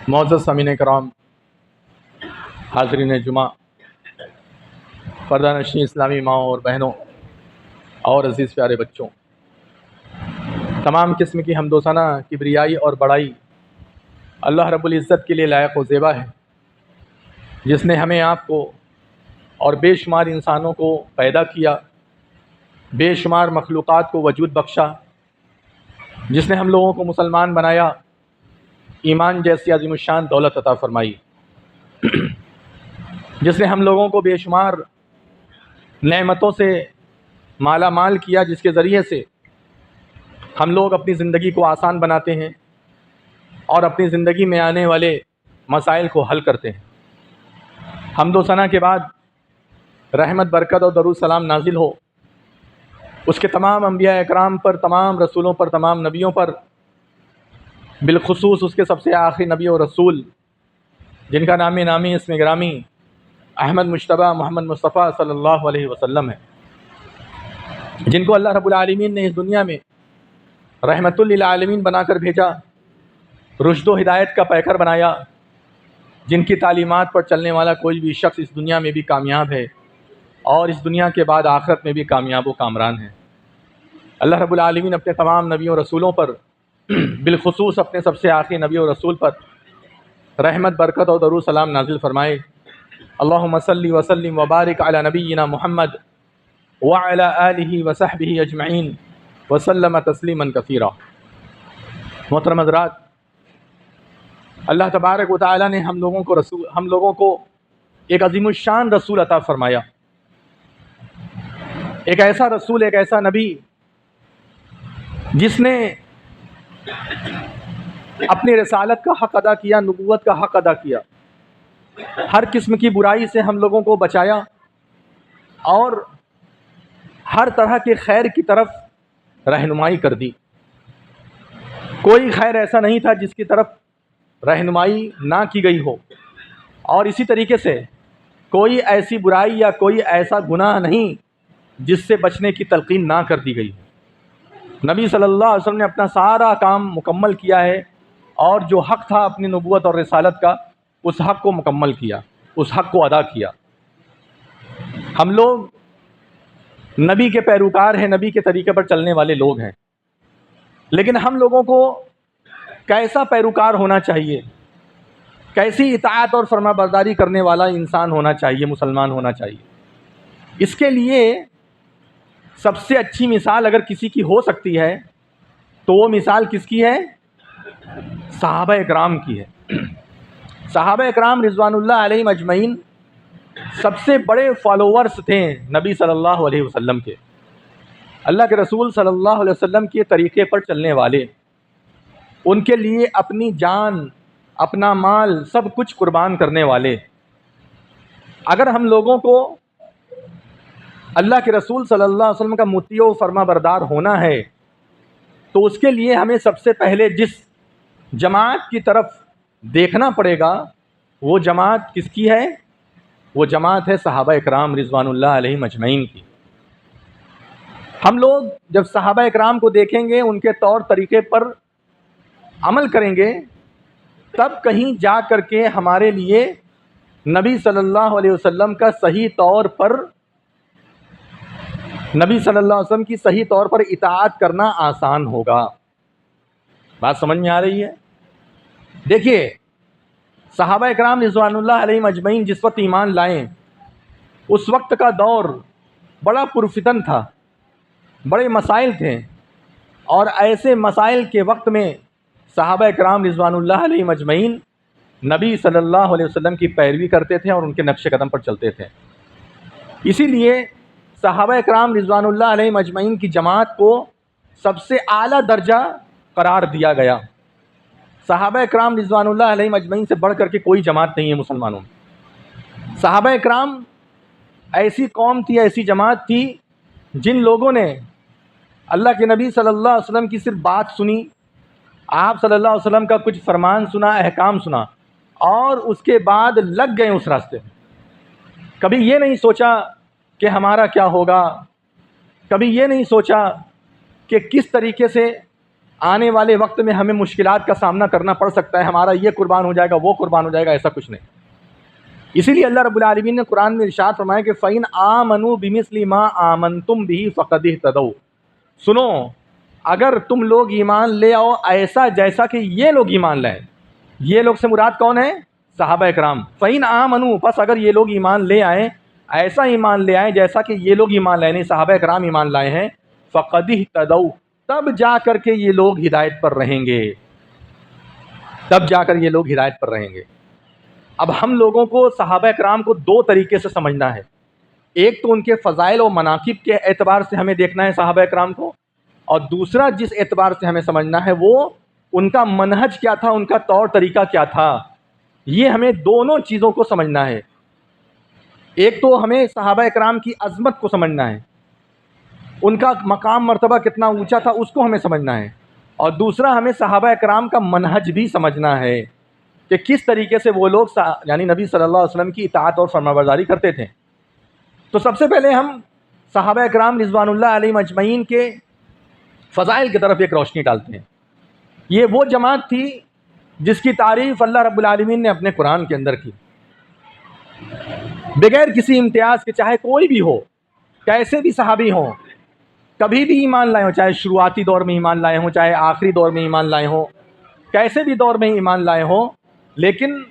معزز سامعین کرام، حاضرین جمعہ، پردہ نشین اسلامی ماؤں اور بہنوں اور عزیز پیارے بچوں، تمام قسم کی حمد و ثنا، کبریائی اور بڑائی اللہ رب العزت کے لیے لائق و زیبا ہے، جس نے ہمیں آپ کو اور بے شمار انسانوں کو پیدا کیا، بے شمار مخلوقات کو وجود بخشا، جس نے ہم لوگوں کو مسلمان بنایا، ایمان جیسی عظیم الشان دولت عطا فرمائی، جس نے ہم لوگوں کو بے شمار نعمتوں سے مالا مال کیا، جس کے ذریعے سے ہم لوگ اپنی زندگی کو آسان بناتے ہیں اور اپنی زندگی میں آنے والے مسائل کو حل کرتے ہیں۔ حمد و ثنا کے بعد رحمت، برکت اور درود سلام نازل ہو اس کے تمام انبیاء اکرام پر، تمام رسولوں پر، تمام نبیوں پر، بالخصوص اس کے سب سے آخری نبی اور رسول جن کا نام نامی اسم گرامی احمد مجتبیٰ محمد مصطفیٰ صلی اللہ علیہ وسلم ہے، جن کو اللہ رب العالمین نے اس دنیا میں رحمت للعالمین بنا کر بھیجا، رشد و ہدایت کا پیکر بنایا، جن کی تعلیمات پر چلنے والا کوئی بھی شخص اس دنیا میں بھی کامیاب ہے اور اس دنیا کے بعد آخرت میں بھی کامیاب و کامران ہے۔ اللہ رب العالمین اپنے تمام نبیوں رسولوں پر، بالخصوص اپنے سب سے آخری نبی اور رسول پر رحمت، برکت اور درود سلام نازل فرمائے۔ اللہم صلی وسلم وبارک علی نبینا محمد وعلی آلہ وصحبہ اجمعین وسلم تسلیما کثیرا۔ محترم حضرات، اللہ تبارک و تعالی نے ہم لوگوں کو ایک عظیم الشان رسول عطا فرمایا، ایک ایسا رسول، ایک ایسا نبی جس نے اپنی رسالت کا حق ادا کیا، نبوت کا حق ادا کیا، ہر قسم کی برائی سے ہم لوگوں کو بچایا اور ہر طرح کے خیر کی طرف رہنمائی کر دی۔ کوئی خیر ایسا نہیں تھا جس کی طرف رہنمائی نہ کی گئی ہو، اور اسی طریقے سے کوئی ایسی برائی یا کوئی ایسا گناہ نہیں جس سے بچنے کی تلقین نہ کر دی گئی۔ نبی صلی اللہ علیہ وسلم نے اپنا سارا کام مکمل کیا ہے، اور جو حق تھا اپنی نبوت اور رسالت کا، اس حق کو مکمل کیا، اس حق کو ادا کیا۔ ہم لوگ نبی کے پیروکار ہیں، نبی کے طریقے پر چلنے والے لوگ ہیں، لیکن ہم لوگوں کو کیسا پیروکار ہونا چاہیے، کیسی اطاعت اور فرما برداری کرنے والا انسان ہونا چاہیے، مسلمان ہونا چاہیے؟ اس کے لیے سب سے اچھی مثال اگر کسی کی ہو سکتی ہے تو وہ مثال کس کی ہے؟ صحابہ اکرام کی ہے۔ صحابہ اکرام رضوان اللہ علیہم اجمعین سب سے بڑے فالوورز تھے نبی صلی اللہ علیہ وسلم کے، اللہ کے رسول صلی اللہ علیہ وسلم کے طریقے پر چلنے والے، ان کے لیے اپنی جان، اپنا مال، سب کچھ قربان کرنے والے۔ اگر ہم لوگوں کو اللہ کے رسول صلی اللہ علیہ وسلم کا مطیع و فرما بردار ہونا ہے تو اس کے لیے ہمیں سب سے پہلے جس جماعت کی طرف دیکھنا پڑے گا وہ جماعت کس کی ہے؟ وہ جماعت ہے صحابہ اکرام رضوان اللہ علیہم اجمعین کی۔ ہم لوگ جب صحابہ اکرام کو دیکھیں گے، ان کے طور طریقے پر عمل کریں گے، تب کہیں جا کر کے ہمارے لیے نبی صلی اللہ علیہ وسلم کا صحیح طور پر، نبی صلی اللہ علیہ وسلم کی صحیح طور پر اطاعت کرنا آسان ہوگا۔ بات سمجھ میں آ رہی ہے؟ دیکھیے، صحابہ اکرام رضوان اللہ علیہم اجمعین جس وقت ایمان لائیں، اس وقت کا دور بڑا پرفتن تھا، بڑے مسائل تھے، اور ایسے مسائل کے وقت میں صحابہ اکرام رضوان اللہ علیہم اجمعین نبی صلی اللہ علیہ وسلم کی پیروی کرتے تھے اور ان کے نقش قدم پر چلتے تھے۔ اسی لیے صحابہ اکرام رضوان اللہ علیہم اجمعین کی جماعت کو سب سے اعلیٰ درجہ قرار دیا گیا۔ صحابہ اکرام رضوان اللہ علیہم اجمعین سے بڑھ کر کے کوئی جماعت نہیں ہے مسلمانوں میں۔ صحابہ اکرام ایسی قوم تھی، ایسی جماعت تھی جن لوگوں نے اللہ کے نبی صلی اللہ علیہ وسلم کی صرف بات سنی، آپ صلی اللہ علیہ وسلم کا کچھ فرمان سنا، احکام سنا، اور اس کے بعد لگ گئے اس راستے میں۔ کبھی یہ نہیں سوچا کہ ہمارا کیا ہوگا، کبھی یہ نہیں سوچا کہ کس طریقے سے آنے والے وقت میں ہمیں مشکلات کا سامنا کرنا پڑ سکتا ہے، ہمارا یہ قربان ہو جائے گا، وہ قربان ہو جائے گا، ایسا کچھ نہیں۔ اسی لیے اللہ رب العالمین نے قرآن میں ارشاد فرمایا کہ فَإِنْ آمَنُوا بِمِثْلِ مَا آمَنْتُمْ بِهِ فَقَدِ اهْتَدَوْا، سنو اگر تم لوگ ایمان لے آؤ ایسا جیسا کہ یہ لوگ ایمان لائے۔ یہ لوگ سے مراد کون ہے؟ صحابہ اکرام۔ فَإِنْ آمَنُوا، پس اگر یہ لوگ ایمان لے آئیں، ایسا ایمان لے آئیں جیسا کہ یہ لوگ ایمان لائے، نہیں صحابہ اکرام ایمان لائے ہیں، فَقَدِ اهْتَدَوْا، تب جا کر کے یہ لوگ ہدایت پر رہیں گے، تب جا کر یہ لوگ ہدایت پر رہیں گے۔ اب ہم لوگوں کو صحابہ اکرام کو دو طریقے سے سمجھنا ہے، ایک تو ان کے فضائل و مناقب کے اعتبار سے ہمیں دیکھنا ہے صحابہ اکرام کو، اور دوسرا جس اعتبار سے ہمیں سمجھنا ہے وہ ان کا منہج کیا تھا، ان کا طور طریقہ کیا تھا۔ یہ ہمیں دونوں چیزوں کو سمجھنا ہے۔ ایک تو ہمیں صحابہ اکرام کی عظمت کو سمجھنا ہے، ان کا مقام مرتبہ کتنا اونچا تھا اس کو ہمیں سمجھنا ہے، اور دوسرا ہمیں صحابہ اکرام کا منہج بھی سمجھنا ہے کہ کس طریقے سے وہ لوگ یعنی نبی صلی اللہ علیہ وسلم کی اطاعت اور فرمانبرداری کرتے تھے۔ تو سب سے پہلے ہم صحابہ اکرام رضوان اللہ علیہم اجمعین کے فضائل کی طرف ایک روشنی ڈالتے ہیں۔ یہ وہ جماعت تھی جس کی تعریف اللہ رب العالمین نے اپنے قرآن کے اندر کی، بغیر کسی امتیاز کے، چاہے کوئی بھی ہو، کیسے بھی صحابی ہوں، کبھی بھی ایمان لائے ہوں، چاہے شروعاتی دور میں ایمان لائے ہوں، چاہے آخری دور میں ایمان لائے ہوں، کیسے بھی دور میں ایمان لائے ہوں، لیکن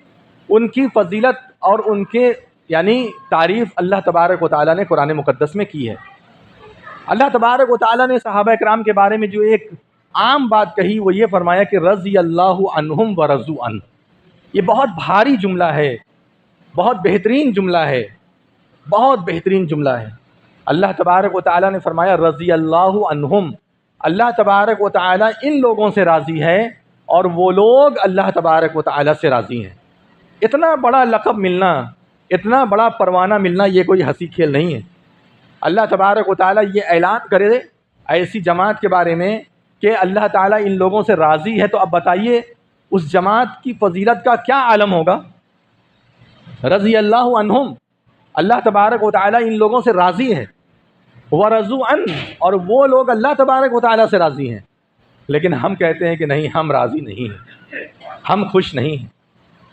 ان کی فضیلت اور ان کے یعنی تعریف اللہ تبارک و تعالیٰ نے قرآن مقدس میں کی ہے۔ اللہ تبارک و تعالیٰ نے صحابہ اکرام کے بارے میں جو ایک عام بات کہی وہ یہ فرمایا کہ رضی اللہ عنہم ورضوا عنہ۔ یہ بہت بھاری جملہ ہے، بہت بہترین جملہ ہے، بہت بہترین جملہ ہے۔ اللہ تبارک و تعالیٰ نے فرمایا رضی اللہ عنہم، اللہ تبارک و تعالیٰ ان لوگوں سے راضی ہے اور وہ لوگ اللہ تبارک و تعالیٰ سے راضی ہیں۔ اتنا بڑا لقب ملنا، اتنا بڑا پروانہ ملنا، یہ کوئی ہنسی کھیل نہیں ہے۔ اللہ تبارک و تعالیٰ یہ اعلان کرے ایسی جماعت کے بارے میں کہ اللہ تعالیٰ ان لوگوں سے راضی ہے، تو اب بتائیے اس جماعت کی فضیلت کا کیا عالم ہوگا۔ رضی اللہ عنہم، اللہ تبارک و تعالیٰ ان لوگوں سے راضی ہے، ورضوا عنہ، اور وہ لوگ اللہ تبارک و تعالیٰ سے راضی ہیں۔ لیکن ہم کہتے ہیں کہ نہیں، ہم راضی نہیں ہیں، ہم خوش نہیں ہیں۔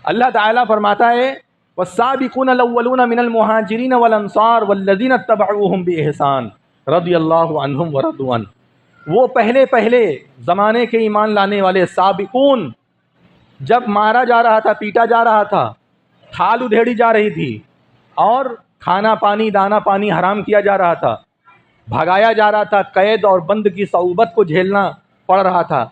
اللہ تعالیٰ فرماتا ہے والسابقون الاولون من المہاجرین والانصار والذین اتبعوہم بإحسان رضی اللہ عنہم ورضوا عنہ۔ وہ پہلے زمانے کے ایمان لانے والے سابقون، جب مارا جا رہا تھا، پیٹا جا رہا تھا، کھال ادھیڑی جا رہی تھی، اور کھانا پانی دانا پانی حرام کیا جا رہا تھا، بھگایا جا رہا تھا، قید اور بند کی صعوبت کو جھیلنا پڑ رہا تھا،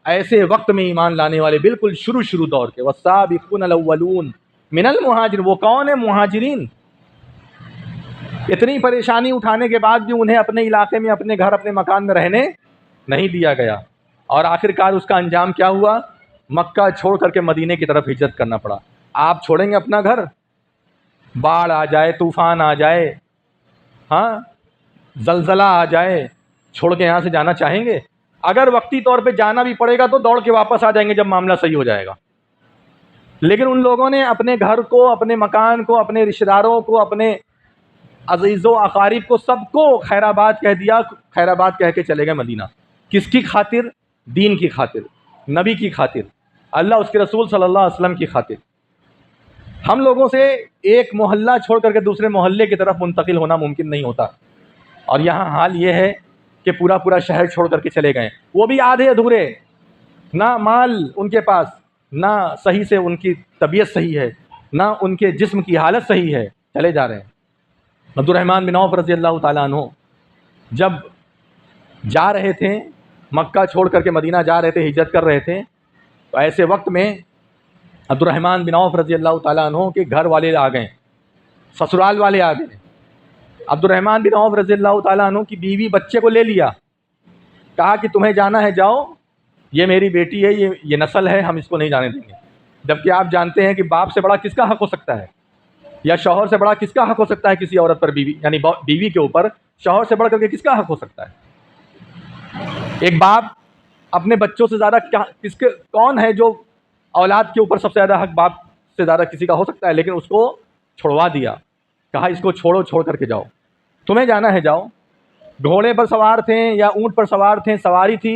ایسے وقت میں ایمان لانے والے بالکل شروع دور کے والسابقون الاولون من المہاجر، وہ کون ہے؟ مہاجرین۔ اتنی پریشانی اٹھانے کے بعد بھی انہیں اپنے علاقے میں، اپنے گھر، اپنے مکان میں رہنے نہیں دیا گیا، اور آخرکار اس کا انجام کیا ہوا؟ مکہ چھوڑ کر کے مدینے کی طرف ہجرت کرنا پڑا۔ آپ چھوڑیں گے اپنا گھر؟ باڑھ آ جائے، طوفان آ جائے، ہاں زلزلہ آ جائے، چھوڑ کے یہاں سے جانا چاہیں گے؟ اگر وقتی طور پہ جانا بھی پڑے گا تو دوڑ کے واپس آ جائیں گے جب معاملہ صحیح ہو جائے گا۔ لیکن ان لوگوں نے اپنے گھر کو، اپنے مکان کو، اپنے رشتہ داروں کو، اپنے عزیز و اقارب کو، سب کو خیر آباد کہہ دیا، خیر آباد کہہ کے چلے گئے مدینہ۔ کس کی خاطر؟ دین کی خاطر، نبی کی خاطر، اللہ اس کے رسول صلی اللہ علیہ وسلم کی خاطر۔ ہم لوگوں سے ایک محلہ چھوڑ کر کے دوسرے محلے کی طرف منتقل ہونا ممکن نہیں ہوتا، اور یہاں حال یہ ہے کہ پورا شہر چھوڑ کر کے چلے گئے، وہ بھی آدھے ادھورے، نہ مال ان کے پاس، نہ صحیح سے ان کی طبیعت صحیح ہے، نہ ان کے جسم کی حالت صحیح ہے، چلے جا رہے ہیں۔ عبد الرحمن بن عوف رضی اللہ تعالیٰ عنہ جب جا رہے تھے، مکہ چھوڑ کر کے مدینہ جا رہے تھے، ہجرت کر رہے تھے، تو ایسے وقت میں عبد الرحمن بن عوف رضی اللہ تعالیٰ عنہ کے گھر والے آ گئے، سسرال والے آ گئے۔ عبد الرحمن بن عوف رضی اللہ تعالیٰ عنہ کی بیوی بچے کو لے لیا، کہا کہ تمہیں جانا ہے جاؤ، یہ میری بیٹی ہے، یہ نسل ہے، ہم اس کو نہیں جانے دیں گے۔ جبکہ آپ جانتے ہیں کہ باپ سے بڑا کس کا حق ہو سکتا ہے، یا شوہر سے بڑا کس کا حق ہو سکتا ہے کسی عورت پر، بیوی یعنی بیوی کے اوپر شوہر سے بڑھ کر کے کس کا حق ہو سکتا ہے؟ ایک باپ اپنے بچوں سے زیادہ کون ہے جو اولاد کے اوپر سب سے زیادہ حق باپ سے زیادہ کسی کا ہو سکتا ہے؟ لیکن اس کو چھوڑوا دیا، کہا اس کو چھوڑو، چھوڑ کر کے جاؤ، تمہیں جانا ہے جاؤ۔ گھوڑے پر سوار تھے یا اونٹ پر سوار تھے، سواری تھی،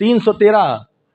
313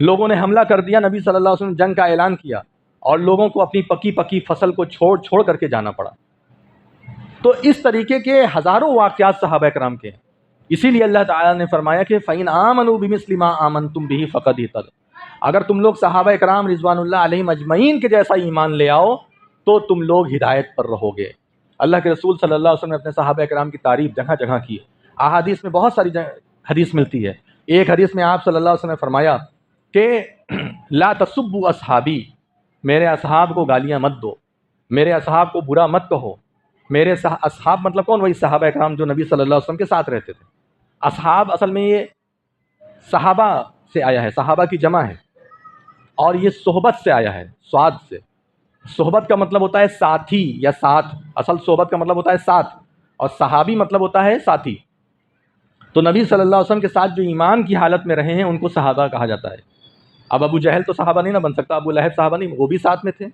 لوگوں نے حملہ کر دیا، نبی صلی اللہ علیہ وسلم نے جنگ کا اعلان کیا اور لوگوں کو اپنی پکی پکی فصل کو چھوڑ کر کے جانا پڑا۔ تو اس طریقے کے ہزاروں واقعات صحابہ کرام کے ہیں۔ اسی لیے اللہ تعالیٰ نے فرمایا کہ فَإِنْ آمَنُوا بِمِثْلِ مَا آمَنْتُمْ بِهِ فَقَدِ اهْتَدَوْا، اگر تم لوگ صحابہ کرام رضوان اللہ علیہم اجمعین کے جیسا ایمان لے آؤ تو تم لوگ ہدایت پر رہو گے۔ اللہ کے رسول صلی اللہ علیہ وسلم نے اپنے صحابہ کرام کی تعریف جگہ جگہ کی ہے، احادیث میں بہت ساری حدیث ملتی ہے۔ ایک حدیث میں آپ صلی اللہ علیہ وسلم نے فرمایا کہ لا تسبوا اصحابی، میرے اصحاب کو گالیاں مت دو، میرے اصحاب کو برا مت کہو۔ میرے اصحاب مطلب کون؟ وہی صحابہ کرام جو نبی صلی اللہ علیہ وسلم کے ساتھ رہتے تھے۔ اصحاب اصل میں یہ صحابہ سے آیا ہے، صحابہ کی جمع ہے، اور یہ صحبت سے آیا ہے، سعاد سے۔ صحبت کا مطلب ہوتا ہے ساتھی یا ساتھ، اصل صحبت کا مطلب ہوتا ہے ساتھ، اور صحابی مطلب ہوتا ہے ساتھی۔ تو نبی صلی اللہ علیہ وسلم کے ساتھ جو ایمان کی حالت میں رہے ہیں ان کو صحابہ کہا جاتا ہے۔ اب ابو جہل تو صحابہ نہیں نہ بن سکتا، ابو لہب صحابہ نہیں، وہ بھی ساتھ میں تھے،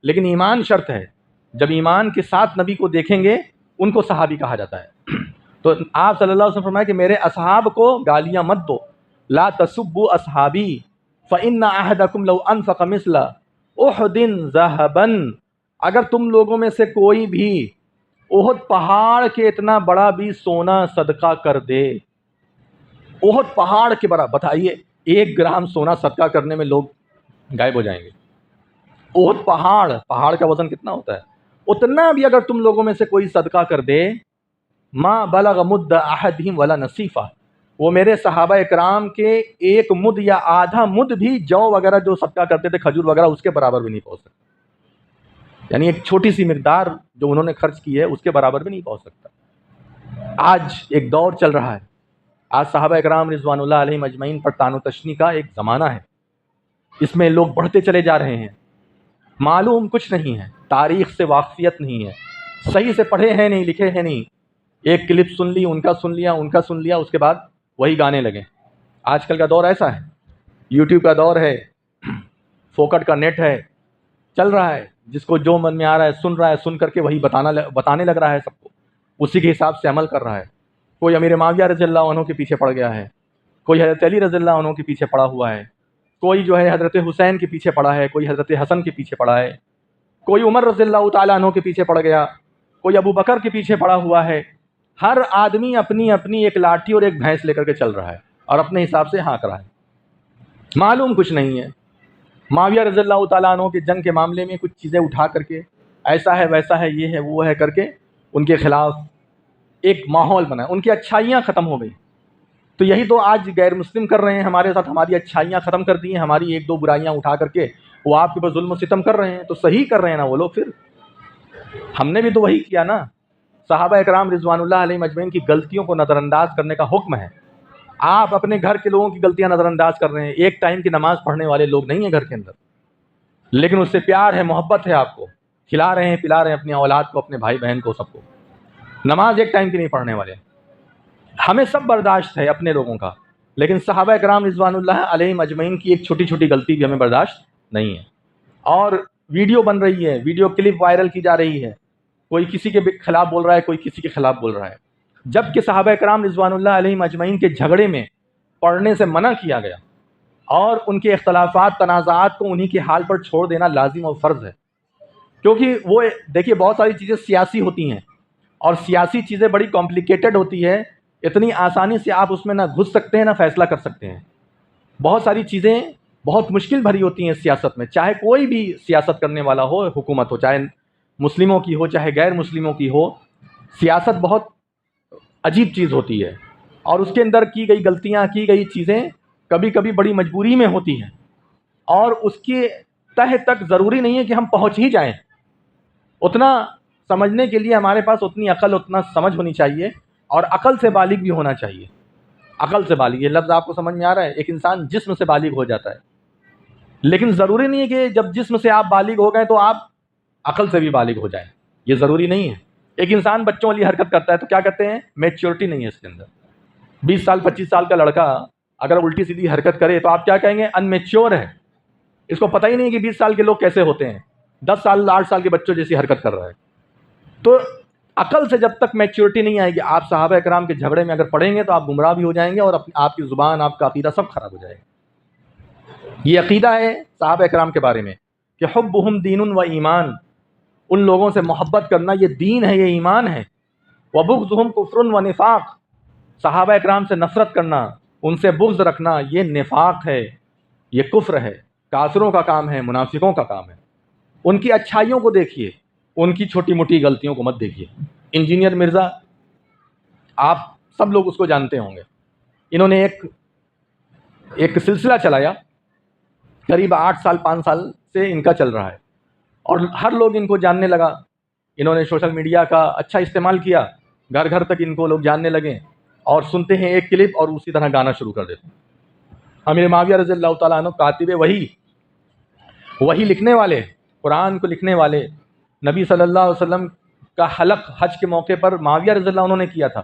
لیکن ایمان شرط ہے۔ جب ایمان کے ساتھ نبی کو دیکھیں گے ان کو صحابی کہا جاتا ہے۔ تو آپ صلی اللہ علیہ وسلم فرمایا کہ میرے اصحاب کو گالیاں مت دو، لا تسبوا اصحابی فإن أحدكم لو انفق مثل احد ذهبا، اگر تم لوگوں میں سے کوئی بھی احد پہاڑ کے اتنا بڑا بھی سونا صدقہ کر دے، احد پہاڑ کے برابر، بتائیے 1 گرام سونا صدقہ کرنے میں لوگ غائب ہو جائیں گے۔ احد پہاڑ کا وزن کتنا ہوتا ہے؟ اتنا بھی اگر تم لوگوں میں سے کوئی صدقہ کر دے، ما بلغ مد احدہم ولا نصیفہ، وہ میرے صحابہ اکرام کے 1 مد یا آدھا مد بھی جو وغیرہ جو صدقہ کرتے تھے، کھجور وغیرہ، اس کے برابر بھی نہیں پہنچ سکتا۔ یعنی ایک چھوٹی سی مقدار جو انہوں نے خرچ کی ہے اس کے برابر بھی نہیں پہنچ سکتا۔ آج ایک دور چل رہا ہے، آج صحابہ اکرام رضوان اللہ علیہم اجمعین پر طعن و تشنیع کا ایک زمانہ ہے، اس میں لوگ بڑھتے چلے جا رہے ہیں، معلوم کچھ نہیں ہے، تاریخ سے واقفیت نہیں ہے، صحیح سے پڑھے ہیں نہیں، لکھے ہیں نہیں، ایک کلپ سن لی، ان کا سن لیا، اس کے بعد وہی گانے لگے۔ آج کل کا دور ایسا ہے، یوٹیوب کا دور ہے، فوکٹ کا نیٹ ہے، چل رہا ہے، جس کو جو من میں آ رہا ہے سن کر کے وہی بتانے لگ رہا ہے سب کو، اسی کے حساب سے عمل کر رہا ہے۔ کوئی امیر معاویہ رضی اللہ عنہ کے پیچھے پڑ گیا ہے، کوئی حضرت علی رضی اللہ عنہ کے پیچھے پڑا ہوا ہے، کوئی جو ہے حضرت حسین کے پیچھے پڑا ہے، کوئی حضرت حسن کے پیچھے پڑا ہے، کوئی عمر رضی اللہ تعالیٰ عنہ کے پیچھے پڑ گیا، کوئی ابو بکر کے پیچھے پڑا ہوا ہے۔ ہر آدمی اپنی اپنی ایک لاٹھی اور ایک بھینس لے کر کے چل رہا ہے اور اپنے حساب سے ہانک رہا ہے، معلوم کچھ نہیں ہے۔ معاویہ رضی اللہ تعالیٰ عنہ کے جنگ کے معاملے میں کچھ چیزیں اٹھا کر کے ایسا ہے ویسا ہے یہ ہے وہ ہے کر کے ان کے خلاف ایک ماحول بنا، ان کی اچھائیاں ختم ہو گئی۔ تو یہی تو آج غیر مسلم کر رہے ہیں ہمارے ساتھ، ہماری اچھائیاں ختم کر دی ہیں، ہماری 1-2 برائیاں اٹھا کر کے وہ آپ کے اوپر ظلم و ستم کر رہے ہیں۔ تو صحیح کر رہے ہیں نا وہ لوگ، پھر ہم نے بھی تو وہی کیا نا۔ صحابہ اکرام رضوان اللہ علیہ مجمعین کی غلطیوں کو نظر انداز کرنے کا حکم ہے۔ آپ اپنے گھر کے لوگوں کی غلطیاں نظر انداز کر رہے ہیں، ایک ٹائم کی نماز پڑھنے والے لوگ نہیں ہیں گھر کے اندر، لیکن اس سے پیار ہے، محبت ہے، آپ کو کھلا رہے ہیں، پلا رہے ہیں اپنی اولاد کو، اپنے بھائی بہن کو، سب کو۔ نماز ایک ٹائم کی نہیں پڑھنے والے۔ ہمیں سب برداشت ہے اپنے لوگوں کا، لیکن صحابہ اکرام رضوان اللہ علیہ مجمعین کی ایک چھوٹی چھوٹی غلطی بھی ہمیں برداشت نہیں ہے۔ اور ویڈیو بن رہی ہے، ویڈیو کلپ وائرل کی جا رہی ہے، کوئی کسی کے خلاف بول رہا ہے، کوئی کسی کے خلاف بول رہا ہے، جبکہ صحابہ اکرام رضوان اللہ علیہ مجمعین کے جھگڑے میں پڑھنے سے منع کیا گیا، اور ان کے اختلافات تنازعات کو انہی کے حال پر چھوڑ دینا لازم اور فرض ہے۔ کیونکہ وہ دیکھیے بہت ساری چیزیں سیاسی ہوتی ہیں، اور سیاسی چیزیں بڑی کمپلیکیٹڈ ہوتی ہے، اتنی آسانی سے آپ اس میں نہ گھس سکتے ہیں نہ فیصلہ کر سکتے ہیں۔ بہت ساری چیزیں بہت مشکل بھری ہوتی ہیں سیاست میں، چاہے کوئی بھی سیاست کرنے والا ہو، حکومت ہو، چاہے مسلموں کی ہو چاہے غیر مسلموں کی ہو، سیاست بہت عجیب چیز ہوتی ہے، اور اس کے اندر کی گئی غلطیاں، کی گئی چیزیں کبھی کبھی بڑی مجبوری میں ہوتی ہیں، اور اس کے تہ تک ضروری نہیں ہے کہ ہم پہنچ ہی جائیں۔ اتنا سمجھنے کے لیے ہمارے پاس اتنی عقل، اتنا سمجھ ہونی چاہیے، اور عقل سے بالغ بھی ہونا چاہیے۔ عقل سے بالغ، یہ لفظ آپ کو سمجھ میں آ رہا ہے؟ ایک انسان جسم سے بالغ ہو جاتا ہے، لیکن ضروری نہیں ہے کہ جب جسم سے آپ بالغ ہو گئے تو آپ عقل سے بھی بالغ ہو جائیں، یہ ضروری نہیں ہے۔ ایک انسان بچوں والی حرکت کرتا ہے تو کیا کہتے ہیں؟ میچورٹی نہیں ہے اس کے اندر۔ 20 سال 25 سال کا لڑکا اگر الٹی سیدھی حرکت کرے تو آپ کیا کہیں گے؟ ان میچور ہے، اس کو پتہ ہی نہیں کہ 20 سال کے لوگ کیسے ہوتے ہیں، 10 سال 8 سال کے بچوں جیسی حرکت کر رہا ہے۔ تو عقل سے جب تک میچورٹی نہیں آئے گی، آپ صحابہ کرام کے جھگڑے میں اگر پڑیں گے تو آپ گمراہ بھی ہو جائیں گے، اور آپ کی زبان، آپ کا عقیدہ سب خراب ہو جائے گا۔ یہ عقیدہ ہے صحابہ اکرام کے بارے میں کہ حبہم دین و ایمان، ان لوگوں سے محبت کرنا یہ دین ہے، یہ ایمان ہے. وبغضہم کفر و نفاق، صحابہ اکرام سے نفرت کرنا، ان سے بغض رکھنا، یہ نفاق ہے، یہ کفر ہے، کافروں کا کام ہے، منافقوں کا کام ہے. ان کی اچھائیوں کو دیکھیے، ان کی چھوٹی موٹی غلطیوں کو مت دیکھیے. انجینئر مرزا، آپ سب لوگ اس کو جانتے ہوں گے. انہوں نے ایک سلسلہ چلایا، قریب 8 سال 5 سال سے ان کا چل رہا ہے، اور ہر لوگ ان کو جاننے لگا. انہوں نے سوشل میڈیا کا اچھا استعمال کیا، گھر گھر تک ان کو لوگ جاننے لگے، اور سنتے ہیں ایک کلپ اور اسی طرح گانا شروع کر دیتے ہیں. امیر معاویہ رضی اللہ تعالیٰ عنہ کاتب وہی لکھنے والے، قرآن کو لکھنے والے، نبی صلی اللہ علیہ وسلم کا حلق حج کے موقع پر معاویہ رضی اللہ عنہ نے کیا تھا.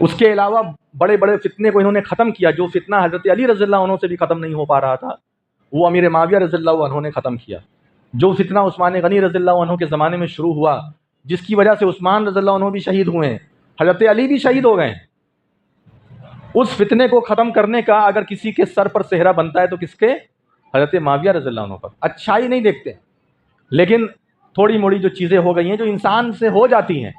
اس کے علاوہ بڑے بڑے فتنے کو انہوں نے ختم کیا. جو فتنہ حضرت علی رضی اللہ عنہ سے بھی ختم نہیں ہو پا رہا تھا، وہ امیر معاویہ رضی اللہ عنہ نے ختم کیا. جو فتنہ عثمان غنی رضی اللہ عنہ کے زمانے میں شروع ہوا، جس کی وجہ سے عثمان رضی اللہ عنہ بھی شہید ہوئے ہیں، حضرت علی بھی شہید ہو گئے، اس فتنے کو ختم کرنے کا اگر کسی کے سر پر صحرا بنتا ہے تو کس کے؟ حضرت معاویہ رضی اللہ عنہ پر. اچھائی نہیں دیکھتے، لیکن تھوڑی موڑی جو چیزیں ہو گئی ہیں جو انسان سے ہو جاتی ہیں.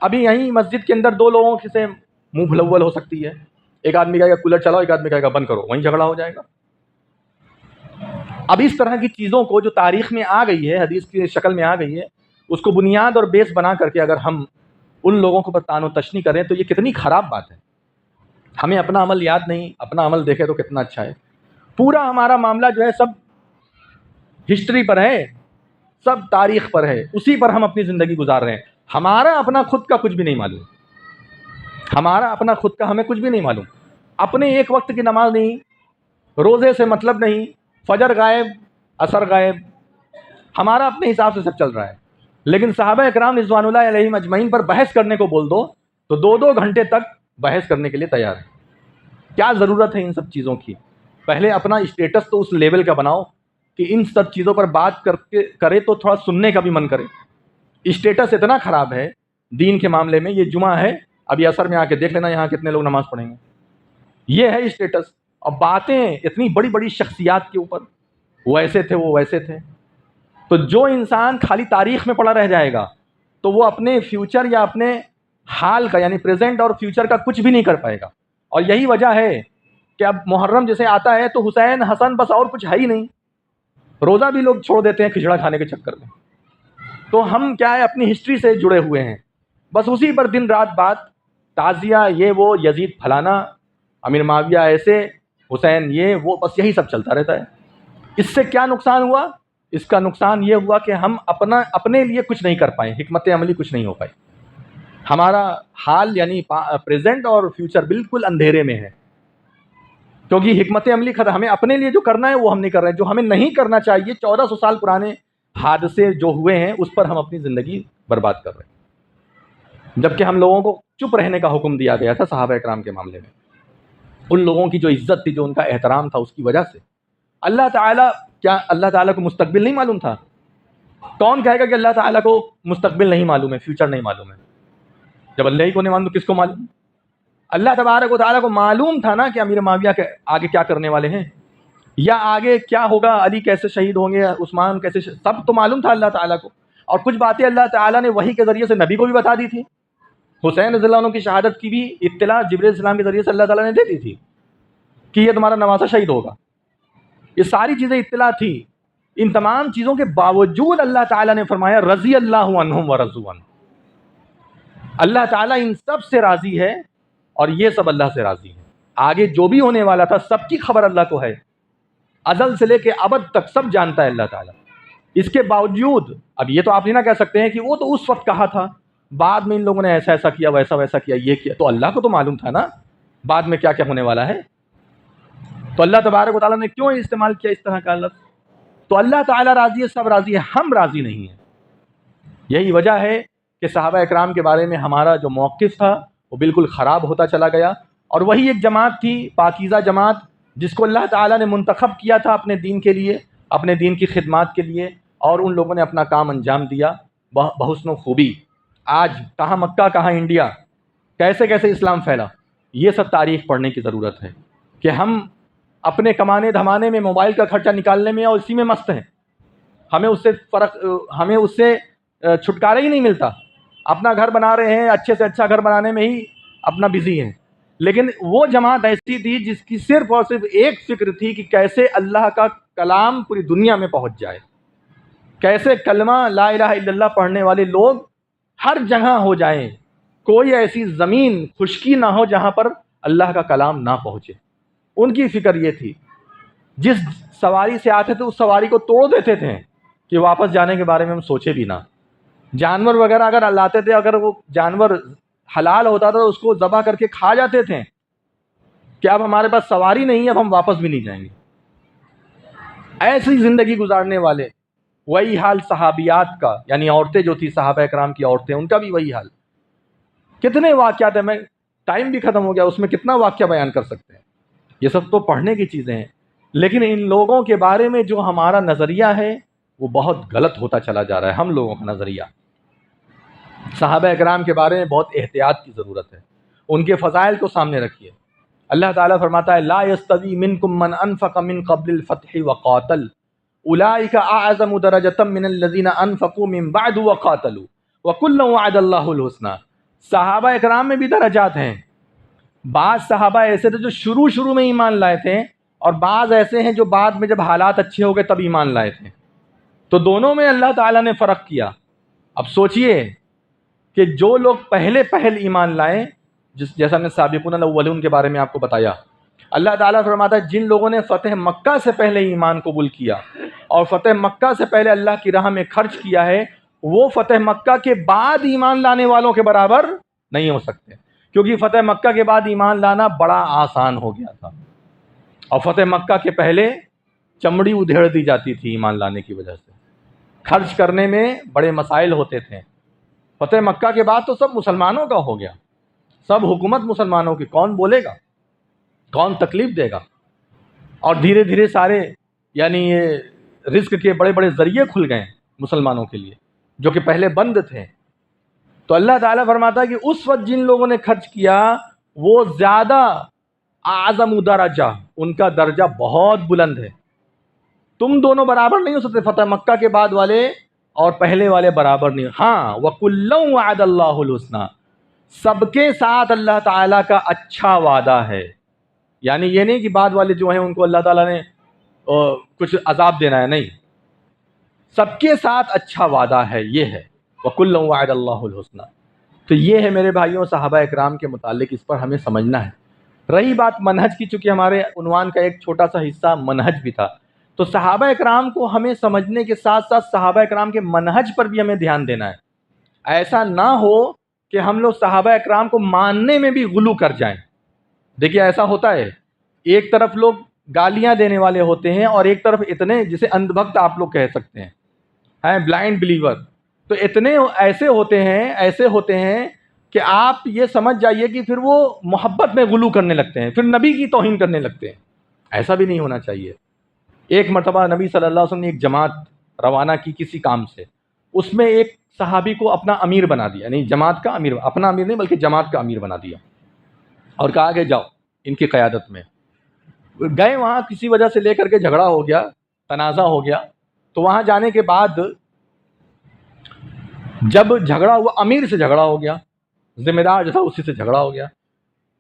ابھی یہیں مسجد کے اندر 2 لوگوں سے منہ بھلول ہو سکتی ہے. ایک آدمی کہے گا کولر چلاؤ، ایک آدمی کہے گا بند کرو، وہیں جھگڑا ہو جائے گا. اب اس طرح کی چیزوں کو جو تاریخ میں آ گئی ہے، حدیث کی شکل میں آ گئی ہے، اس کو بنیاد اور بیس بنا کر کے اگر ہم ان لوگوں کو پر تان و تشنی کریں تو یہ کتنی خراب بات ہے. ہمیں اپنا عمل یاد نہیں، اپنا عمل دیکھے تو کتنا اچھا ہے. پورا ہمارا معاملہ جو ہے سب ہسٹری پر ہے، سب تاریخ پر ہے، اسی پر ہم اپنی زندگی گزار رہے ہیں. ہمارا اپنا خود کا کچھ بھی نہیں معلوم، ہمارا اپنا خود کا ہمیں کچھ بھی نہیں معلوم. اپنے ایک وقت کی نماز نہیں، روزے سے مطلب نہیں، فجر غائب، عصر غائب، ہمارا اپنے حساب سے سب چل رہا ہے. لیکن صحابہ اکرام رضوان اللہ علیہم اجمعین پر بحث کرنے کو بول دو تو 2 گھنٹے تک بحث کرنے کے لیے تیار ہے. کیا ضرورت ہے ان سب چیزوں کی؟ پہلے اپنا اسٹیٹس تو اس لیول کا بناؤ کہ ان سب چیزوں پر بات کرے تو تھوڑا سننے کا بھی من کرے. اسٹیٹس اتنا خراب ہے دین کے معاملے میں. یہ جمعہ ہے، ابھی عصر میں آ کے دیکھ لینا یہاں کتنے لوگ نماز پڑھیں گے. یہ ہے اسٹیٹس. اور باتیں اتنی بڑی بڑی شخصیات کے اوپر، وہ ایسے تھے، وہ ویسے تھے. تو جو انسان خالی تاریخ میں پڑا رہ جائے گا تو وہ اپنے فیوچر یا اپنے حال کا یعنی پریزنٹ اور فیوچر کا کچھ بھی نہیں کر پائے گا. اور یہی وجہ ہے کہ اب محرم جیسے آتا ہے تو حسین حسن بس اور کچھ ہے ہی نہیں. روزہ بھی لوگ چھوڑ دیتے ہیں کھچڑا کھانے کے چکر میں. تو ہم کیا ہے، اپنی ہسٹری سے جڑے ہوئے ہیں، بس اسی پر دن رات بات، تعزیہ، یہ وہ، یزید پھلانا، امیر معاویہ ایسے، حسین یہ وہ، بس یہی سب چلتا رہتا ہے. اس سے کیا نقصان ہوا؟ اس کا نقصان یہ ہوا کہ ہم اپنے لیے کچھ نہیں کر پائے، حکمت عملی کچھ نہیں ہو پائی. ہمارا حال یعنی پریزنٹ اور فیوچر بالکل اندھیرے میں ہے، کیونکہ حکمت عملی ہمیں اپنے لیے جو کرنا ہے وہ ہم نہیں کر رہے ہیں. جو ہمیں نہیں کرنا چاہیے، 1400 سال پرانے حادثے جو ہوئے ہیں اس پر ہم اپنی زندگی برباد کر رہے ہیں. جبکہ ہم لوگوں کو چپ رہنے کا حکم دیا گیا تھا صحابہ اکرام کے معاملے میں. ان لوگوں کی جو عزت تھی، جو ان کا احترام تھا، اس کی وجہ سے اللہ تعالیٰ، کیا اللہ تعالیٰ کو مستقبل نہیں معلوم تھا؟ کون کہے گا کہ اللہ تعالیٰ کو مستقبل نہیں معلوم ہے، فیوچر نہیں معلوم ہے؟ جب اللہ ہی کو نہیں معلوم تو کس کو معلوم؟ اللہ تبارک و تعالیٰ کو معلوم تھا نا کہ امیر معاویہ کے آگے کیا کرنے والے ہیں، یا آگے کیا ہوگا، علی کیسے شہید ہوں گے، عثمان کیسے سب تو معلوم تھا اللہ تعالیٰ کو. اور کچھ باتیں اللہ تعالیٰ نے وحی کے ذریعے سے نبی کو بھی بتا دی تھی. حسین رضی اللہ عنہ کی شہادت کی بھی اطلاع جبرائیل علیہ السلام کے ذریعے سے اللہ تعالیٰ نے دے دی تھی کہ یہ تمہارا نواسہ شہید ہوگا. یہ ساری چیزیں اطلاع تھی. ان تمام چیزوں کے باوجود اللہ تعالیٰ نے فرمایا رضی اللہ عنہم ورضوا عنہ. اللہ تعالیٰ ان سب سے راضی ہے اور یہ سب اللہ سے راضی ہے. آگے جو بھی ہونے والا تھا سب کی خبر اللہ کو ہے، ازل سے لے کے ابد تک سب جانتا ہے اللہ تعالیٰ. اس کے باوجود اب یہ تو آپ نہیں نہ کہہ سکتے ہیں کہ وہ تو اس وقت کہا تھا، بعد میں ان لوگوں نے ایسا ایسا کیا، ویسا ویسا کیا، یہ کیا. تو اللہ کو تو معلوم تھا نا بعد میں کیا کیا ہونے والا ہے. تو اللہ تبارک و تعالیٰ نے کیوں استعمال کیا اس طرح کا لفظ؟ تو اللہ تعالیٰ راضی ہے، سب راضی ہے، ہم راضی نہیں ہیں. یہی وجہ ہے کہ صحابہ اکرام کے بارے میں ہمارا جو موقف تھا وہ بالکل خراب ہوتا چلا گیا. اور وہی ایک جماعت تھی، پاکیزہ جماعت، جس کو اللہ تعالیٰ نے منتخب کیا تھا اپنے دین کے لیے، اپنے دین کی خدمات کے لیے، اور ان لوگوں نے اپنا کام انجام دیا بحسن و خوبی. آج کہاں مکہ، کہاں انڈیا، کیسے کیسے اسلام پھیلا، یہ سب تاریخ پڑھنے کی ضرورت ہے کہ ہم اپنے کمانے دھمانے میں، موبائل کا خرچہ نکالنے میں اور اسی میں مست ہیں. ہمیں اس سے چھٹکارا ہی نہیں ملتا. اپنا گھر بنا رہے ہیں، اچھے سے اچھا گھر بنانے میں ہی اپنا بزی ہیں. لیکن وہ جماعت ایسی تھی جس کی صرف اور صرف ایک فکر تھی کہ کیسے اللہ کا کلام پوری دنیا میں پہنچ جائے، کیسے کلمہ لا الہ الا اللہ پڑھنے والے لوگ ہر جگہ ہو جائیں، کوئی ایسی زمین خشکی نہ ہو جہاں پر اللہ کا کلام نہ پہنچے. ان کی فکر یہ تھی. جس سواری سے آتے تھے اس سواری کو توڑ دیتے تھے کہ واپس جانے کے بارے میں ہم سوچے بھی نہ. جانور وغیرہ اگر لاتے تھے، اگر وہ جانور حلال ہوتا تھا تو اس کو ذبح کر کے کھا جاتے تھے کہ اب ہمارے پاس سواری نہیں ہے، اب ہم واپس بھی نہیں جائیں گے. ایسی زندگی گزارنے والے. وہی حال صحابیات کا، یعنی عورتیں جو تھی صحابہ کرام کی عورتیں، ان کا بھی وہی حال. کتنے واقعات ہیں، میں ٹائم بھی ختم ہو گیا، اس میں کتنا واقعہ بیان کر سکتے ہیں. یہ سب تو پڑھنے کی چیزیں ہیں، لیکن ان لوگوں کے بارے میں جو ہمارا نظریہ ہے وہ بہت غلط ہوتا چلا جا رہا ہے. ہم لوگوں کا نظریہ صحابہ اکرام کے بارے میں بہت احتیاط کی ضرورت ہے. ان کے فضائل کو سامنے رکھیے. اللہ تعالیٰ فرماتا ہے لا یستوی منکم من انفق من قبل الفتح وقاتل اولئک اعظم درجۃ من الذین انفقوا من بعد وقاتلوا وکلا وعد اللہ الحسنی. صحابہ اکرام میں بھی درجات ہیں. بعض صحابہ ایسے تھے جو شروع میں ایمان لائے تھے، اور بعض ایسے ہیں جو بعد میں جب حالات اچھے ہو گئے تب ایمان لائے تھے. تو دونوں میں اللہ تعالیٰ نے فرق کیا. اب سوچئے کہ جو لوگ پہل ایمان لائیں، جیسا ہم نے سابقون الاولون کے بارے میں آپ کو بتایا، اللہ تعالیٰ فرماتا ہے جن لوگوں نے فتح مکہ سے پہلے ایمان قبول کیا اور فتح مکہ سے پہلے اللہ کی راہ میں خرچ کیا ہے، وہ فتح مکہ کے بعد ایمان لانے والوں کے برابر نہیں ہو سکتے. کیونکہ فتح مکہ کے بعد ایمان لانا بڑا آسان ہو گیا تھا، اور فتح مکہ کے پہلے چمڑی ادھیڑ دی جاتی تھی ایمان لانے کی وجہ سے. خرچ کرنے میں بڑے مسائل ہوتے تھے. فتح مکہ کے بعد تو سب مسلمانوں کا ہو گیا، سب حکومت مسلمانوں کی. کون بولے گا، کون تکلیف دے گا؟ اور دھیرے دھیرے سارے یعنی یہ رزق کے بڑے بڑے ذریعے کھل گئے مسلمانوں کے لیے جو کہ پہلے بند تھے. تو اللہ تعالیٰ فرماتا ہے کہ اس وقت جن لوگوں نے خرچ کیا وہ زیادہ اعظم درجہ، ان کا درجہ بہت بلند ہے. تم دونوں برابر نہیں ہو سکتے، فتح مکہ کے بعد والے اور پہلے والے برابر نہیں. ہاں وَكُلًّا وَعَدَ اللَّهُ الْحُسْنَى، سب کے ساتھ اللہ تعالیٰ کا اچھا وعدہ ہے. یعنی یہ نہیں کہ بعد والے جو ہیں ان کو اللہ تعالیٰ نے کچھ عذاب دینا ہے، نہیں، سب کے ساتھ اچھا وعدہ ہے. یہ ہے وَكُلًّا وَعَدَ اللَّهُ الْحُسْنَى. تو یہ ہے میرے بھائیوں صحابہ اکرام کے متعلق، اس پر ہمیں سمجھنا ہے. رہی بات منہج کی، چونکہ ہمارے عنوان کا ایک چھوٹا سا حصہ منہج بھی تھا، تو صحابہ اکرام کو ہمیں سمجھنے کے ساتھ ساتھ صحابہ اکرام کے منہج پر بھی ہمیں دھیان دینا ہے. ایسا نہ ہو کہ ہم لوگ صحابہ اکرام کو ماننے میں بھی غلو کر جائیں. دیکھیے ایسا ہوتا ہے، ایک طرف لوگ گالیاں دینے والے ہوتے ہیں اور ایک طرف اتنے، جسے اندھ بھکت آپ لوگ کہہ سکتے ہیں بلائنڈ بلیور. تو اتنے ایسے ہوتے ہیں کہ آپ یہ سمجھ جائیے کہ پھر وہ محبت میں غلو کرنے لگتے ہیں، پھر نبی کی توہین کرنے لگتے ہیں. ایسا بھی نہیں ہونا چاہیے. ایک مرتبہ نبی صلی اللہ علیہ وسلم نے ایک جماعت روانہ کی کسی کام سے، اس میں ایک صحابی کو اپنا امیر بنا دیا، نہیں جماعت کا امیر، اپنا امیر نہیں بلکہ جماعت کا امیر بنا دیا، اور کہا کہ جاؤ ان کی قیادت میں. گئے وہاں، کسی وجہ سے لے کر کے جھگڑا ہو گیا، تنازع ہو گیا. تو وہاں جانے کے بعد جب جھگڑا ہوا، امیر سے جھگڑا ہو گیا، ذمہ دار جو تھا اسی سے جھگڑا ہو گیا.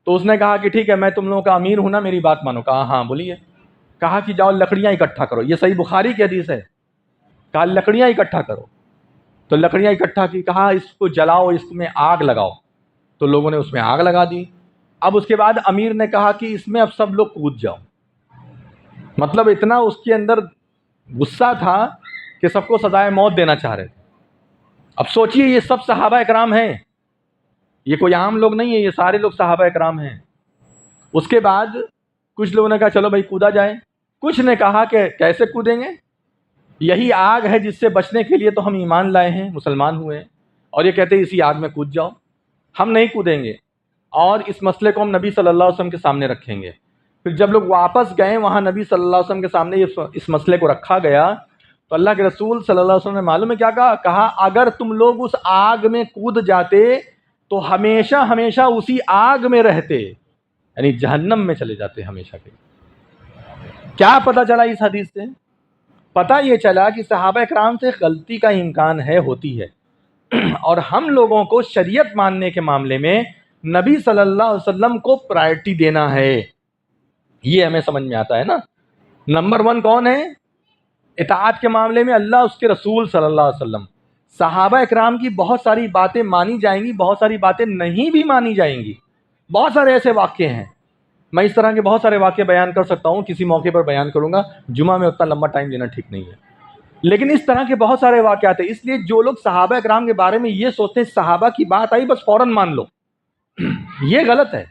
تو اس نے کہا کہ ٹھیک ہے میں تم لوگوں کا امیر ہوں نا، میری بات مانو. کہا ہاں بولیے. کہا کہ جاؤ لکڑیاں اکٹھا کرو. یہ صحیح بخاری کی حدیث ہے. کہا لکڑیاں اکٹھا کرو. تو لکڑیاں اکٹھا کی. کہا اس کو جلاؤ، اس میں آگ لگاؤ. تو لوگوں نے اس میں آگ لگا دی. اب اس کے بعد امیر نے کہا کہ اس میں اب سب لوگ کود جاؤ. مطلب اتنا اس کے اندر غصہ تھا کہ سب کو سزائے موت دینا چاہ رہے تھے. اب سوچئے یہ سب صحابہ اکرام ہیں، یہ کوئی عام لوگ نہیں ہیں، یہ سارے لوگ صحابہ اکرام ہیں. اس کے بعد کچھ لوگوں نے کہا چلو بھائی کودا جائے. کچھ نے کہا کہ کیسے کودیں گے، یہی آگ ہے جس سے بچنے کے لیے تو ہم ایمان لائے ہیں، مسلمان ہوئے ہیں، اور یہ کہتے ہیں اسی آگ میں کود جاؤ. ہم نہیں کودیں گے، اور اس مسئلے کو ہم نبی صلی اللہ علیہ وسلم کے سامنے رکھیں گے. پھر جب لوگ واپس گئے وہاں نبی صلی اللہ علیہ وسلم کے سامنے اس مسئلے کو رکھا گیا، تو اللہ کے رسول صلی اللہ علیہ وسلم نے معلوم ہے کیا کہا؟ کہا اگر تم لوگ اس آگ میں کود جاتے تو ہمیشہ ہمیشہ اسی آگ میں رہتے، یعنی جہنم میں چلے جاتے ہمیشہ کے. کیا پتہ چلا اس حدیث سے؟ پتہ یہ چلا کہ صحابہ کرام سے غلطی کا امکان ہوتی ہے، اور ہم لوگوں کو شریعت ماننے کے معاملے میں نبی صلی اللہ علیہ وسلم کو پرائرٹی دینا ہے. یہ ہمیں سمجھ میں آتا ہے نا. نمبر 1 کون ہے اطاعت کے معاملے میں؟ اللہ، اس کے رسول صلی اللہ علیہ وسلم. صحابہ اکرام کی بہت ساری باتیں مانی جائیں گی، بہت ساری باتیں نہیں بھی مانی جائیں گی. بہت سارے ایسے واقعے ہیں، میں اس طرح کے بہت سارے واقعے بیان کر سکتا ہوں، کسی موقع پر بیان کروں گا. جمعہ میں اتنا لمبا ٹائم دینا ٹھیک نہیں ہے، لیکن اس طرح کے بہت سارے واقعات ہیں. اس لیے جو لوگ صحابہ اکرام کے بارے میں یہ سوچتے ہیں صحابہ کی بات آئی بس فوراً مان لو، یہ غلط ہے.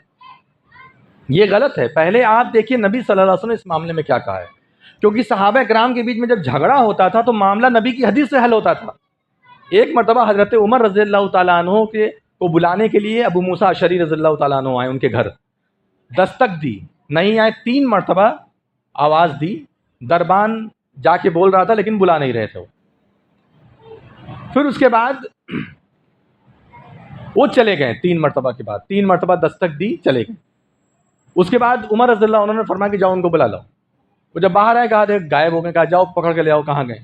یہ غلط ہے. پہلے آپ دیکھیے نبی صلی اللہ علیہ وسلم نے اس معاملے میں کیا کہا ہے، کیونکہ صحابہ اکرام کے بیچ میں جب جھگڑا ہوتا تھا تو معاملہ نبی کی حدیث سے حل ہوتا تھا. ایک مرتبہ حضرت عمر رضی اللہ تعالیٰ عنہ کو بلانے کے لیے ابو موسیٰ اشعری رضی اللہ تعالیٰ عنہ آئے ان کے گھر. دستک دی، نہیں آئے. 3 مرتبہ آواز دی، دربان جا کے بول رہا تھا لیکن بلا نہیں رہے تھے. پھر اس کے بعد وہ چلے گئے. 3 مرتبہ کے بعد 3 مرتبہ دستک دی، چلے گئے. اس کے بعد عمر رضی اللہ عنہ نے فرمایا کہ جاؤ ان کو بلا لاؤ. وہ جب باہر آئے کہا دیکھ غائب ہو گئے. کہا جاؤ پکڑ کے لے آؤ. کہاں گئے؟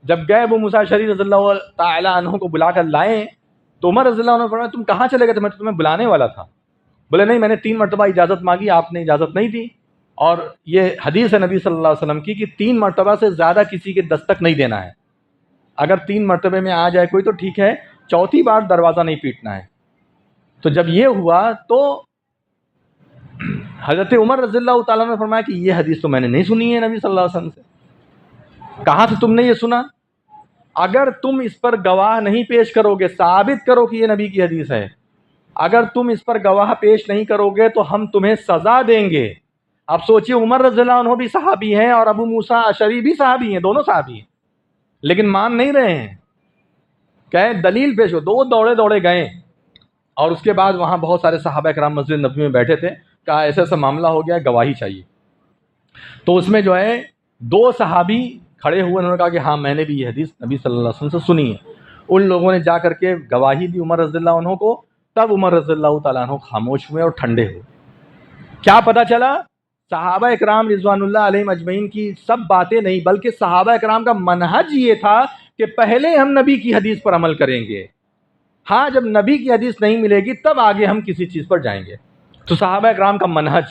جب گئے ابو موسیٰ اشعری رضی اللہ تعالیٰ عنہ کو بلا کر لائے تو عمر رضی اللہ عنہ نے فرمایا تم کہاں چلے گئے تھے؟ میں تو تمہیں بلانے والا تھا. بولے نہیں، میں نے 3 مرتبہ اجازت مانگی، آپ نے اجازت نہیں دی. اور یہ حدیث ہے نبی صلی اللہ علیہ وسلم کی کہ 3 مرتبہ سے زیادہ کسی کے دستک نہیں دینا ہے. اگر 3 مرتبے میں آ جائے کوئی تو ٹھیک ہے، 4تھی بار دروازہ نہیں پیٹنا ہے. تو جب یہ ہوا تو حضرت عمر رضی اللہ تعالیٰ نے فرمایا کہ یہ حدیث تو میں نے نہیں سنی ہے نبی صلی اللہ علیہ وسلم سے. کہاں سے تم نے یہ سنا؟ اگر تم اس پر گواہ نہیں پیش کرو گے، ثابت کرو کہ یہ نبی کی حدیث ہے، اگر تم اس پر گواہ پیش نہیں کرو گے تو ہم تمہیں سزا دیں گے. اب سوچئے عمر رضی اللہ عنہ بھی صحابی ہیں اور ابو موسیٰ اشعری بھی صحابی ہیں، دونوں صحابی ہیں، لیکن مان نہیں رہے ہیں. کہے دلیل پیش ہو. دوڑے دوڑے گئے اور اس کے بعد وہاں بہت سارے صحابہ کرام مسجد نبوی میں بیٹھے تھے. کہا ایسا ایسا معاملہ ہو گیا، گواہی چاہیے. تو اس میں جو ہے 2 صحابی کھڑے ہوئے، انہوں نے کہا کہ ہاں میں نے بھی یہ حدیث نبی صلی اللہ علیہ وسلم سے سنی ہے. ان لوگوں نے جا کر کے گواہی دی عمر رضی اللہ عنہ کو. تب عمر رضی اللہ تعالیٰ عنہ خاموش ہوئے اور ٹھنڈے ہوئے. کیا پتہ چلا؟ صحابہ اکرام رضوان اللہ علیہم اجمعین کی سب باتیں نہیں، بلکہ صحابہ اکرام کا منہج یہ تھا کہ پہلے ہم نبی کی حدیث پر عمل کریں گے، ہاں جب نبی کی حدیث نہیں ملے گی تب آگے ہم کسی چیز پر جائیں گے. تو صحابہ اکرام کا منہج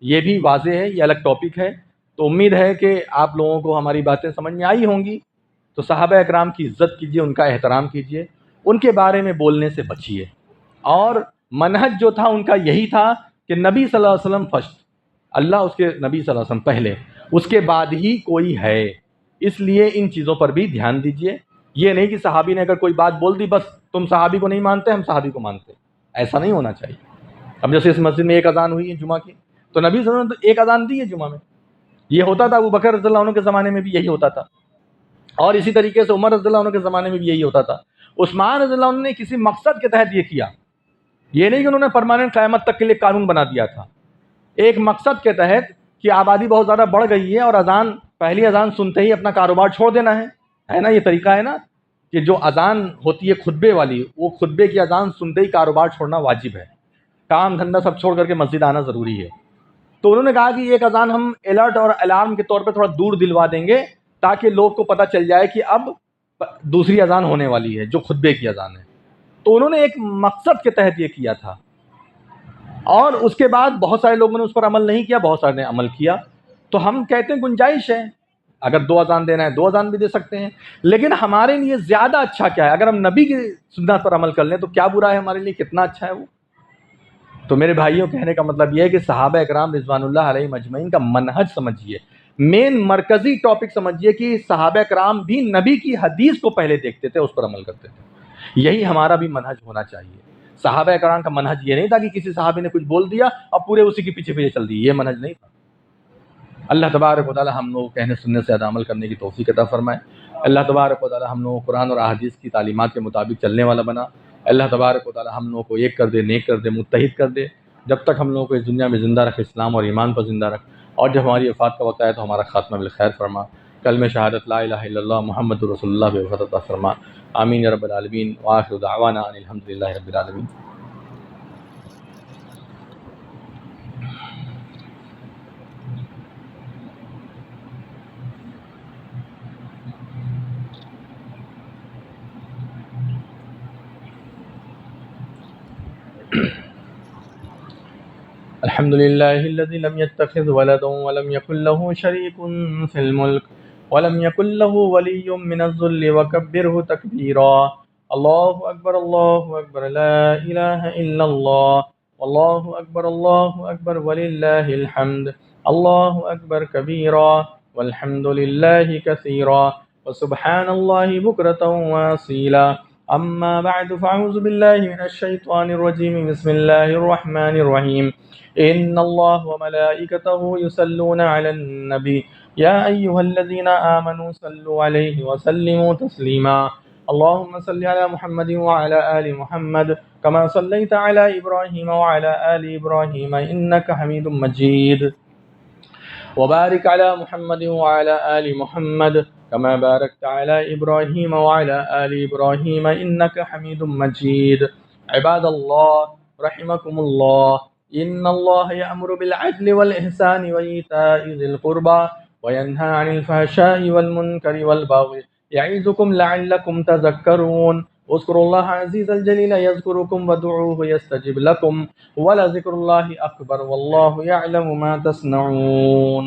یہ بھی واضح ہے. یہ الگ ٹاپک ہے. تو امید ہے کہ آپ لوگوں کو ہماری باتیں سمجھ میں آئی ہوں گی. تو صحابہ اکرام کی عزت کیجیے، ان کا احترام کیجیے، ان کے بارے میں بولنے سے بچیے. اور منہج جو تھا ان کا یہی تھا کہ نبی صلی اللہ علیہ وسلم فرسٹ، اللہ اس کے نبی صلی اللہ علیہ وسلم پہلے، اس کے بعد ہی کوئی ہے. اس لیے ان چیزوں پر بھی دھیان دیجیے. یہ نہیں کہ صحابی نے اگر کوئی بات بول دی بس تم صحابی کو نہیں مانتے ہم صحابی کو مانتے، ایسا نہیں ہونا چاہیے. اب جیسے اس مسجد میں ایک اذان ہوئی ہے جمعہ کی، تو نبی صلی اللہ علیہ وسلم نے ایک اذان دی ہے جمعہ میں. یہ ہوتا تھا ابو بکر رضی اللہ عنہ کے زمانے میں بھی یہی ہوتا تھا، اور اسی طریقے سے عمر رضی اللہ عنہ کے زمانے میں بھی یہی ہوتا تھا. عثمان رضی اللہ عنہ نے کسی مقصد کے تحت یہ کیا، یہ نہیں کہ انہوں نے پرماننٹ قیامت تک کے لیے قانون بنا دیا تھا. ایک مقصد کے تحت کہ آبادی بہت زیادہ بڑھ گئی ہے اور اذان، پہلی اذان سنتے ہی اپنا کاروبار چھوڑ دینا ہے نا. یہ طریقہ ہے نا کہ جو اذان ہوتی ہے خطبے والی، وہ خطبے کی اذان سنتے ہی کاروبار چھوڑنا واجب ہے، کام دھندا سب چھوڑ کر کے مسجد آنا ضروری ہے. تو انہوں نے کہا کہ ایک اذان ہم الرٹ اور الارم کے طور پہ تھوڑا دور دلوا دیں گے تاکہ لوگ کو پتہ چل جائے کہ اب دوسری اذان ہونے والی ہے جو خطبے کی اذان ہے. تو انہوں نے ایک مقصد کے تحت یہ کیا تھا، اور اس کے بعد بہت سارے لوگوں نے اس پر عمل نہیں کیا، بہت سارے نے عمل کیا. تو ہم کہتے ہیں گنجائش ہے، اگر 2 اذان دینا ہے 2 اذان بھی دے سکتے ہیں، لیکن ہمارے لیے زیادہ اچھا کیا ہے؟ اگر ہم نبی کی سنت پر عمل کر لیں تو کیا برا ہے ہمارے لیے، کتنا اچھا ہے وہ. تو میرے بھائیوں کہنے کا مطلب یہ ہے کہ صحابہ اکرام رضوان اللہ علیہم اجمعین کا منہج سمجھیے، مین مرکزی ٹاپک سمجھیے کہ صحابہ اکرام بھی نبی کی حدیث کو پہلے دیکھتے تھے، اس پر عمل کرتے تھے. یہی ہمارا بھی منہج ہونا چاہیے. صحابہ اکرام کا منہج یہ نہیں تھا کہ کسی صحابی نے کچھ بول دیا اور پورے اسی کے پیچھے پیچھے چل دی، یہ منہج نہیں تھا. اللہ تبارک و تعالی ہم لوگوں کو کہنے سننے سے زیادہ عمل کرنے کی توفیق عطا فرمائے. اللہ تبارک و تعالی ہم لوگوں کو قرآن اور احادیث کی تعلیمات کے مطابق چلنے والا بنا. اللہ تبارک و تعالی ہم لوگوں کو ایک کر دے، نیک کر دے، متحد کر دے. جب تک ہم لوگوں کو اس دنیا میں زندہ رکھ، اسلام اور ایمان پر زندہ رکھ، اور جب ہماری وفات کا وقت آئے تو ہمارا خاتمہ بالخیر فرما. کلمہ شہادت لا الہ الا اللہ محمد رسول اللہ بے وفات عطا فرما. آمین یا رب العالمین. وآخر دعوانا ان الحمد للہ رب العالمین. الحمد لله الذي لم يتخذ ولدا ولم يكن له شريك في الملك ولم يكن له ولي من الذل وكبره تكبيرا. الله أكبر الله أكبر لا إله إلا الله الله أكبر ولله الحمد. الله أكبر كبيرا والحمد لله كثيرا وسبحان الله بكرة وأصيلا. أما بعد فأعوذ بالله من الشيطان الرجيم. بسم الله الرحمن الرحيم. إن الله وملائكته يصلون على النبي يا أيها الذين آمنوا صلوا عليه وسلموا تسليما. اللهم صل على محمد وعلى آل محمد كما صليت على إبراهيم وعلى آل إبراهيم إنك حميد مجيد. وبارك على محمد وعلى آل محمد كما باركت على إبراهيم وعلى آل إبراهيم إنك حميد مجيد. عباد الله رحمكم الله، إن الله يأمر بالعدل والإحسان وإيتاء ذي القربى وينهى عن الفحشاء والمنكر والبغي يعظكم لعلكم تذكرون. اذكروا الله عزيز الجليل يذكركم ودعوه يستجب لكم ولذكر الله أكبر والله يعلم ما تصنعون.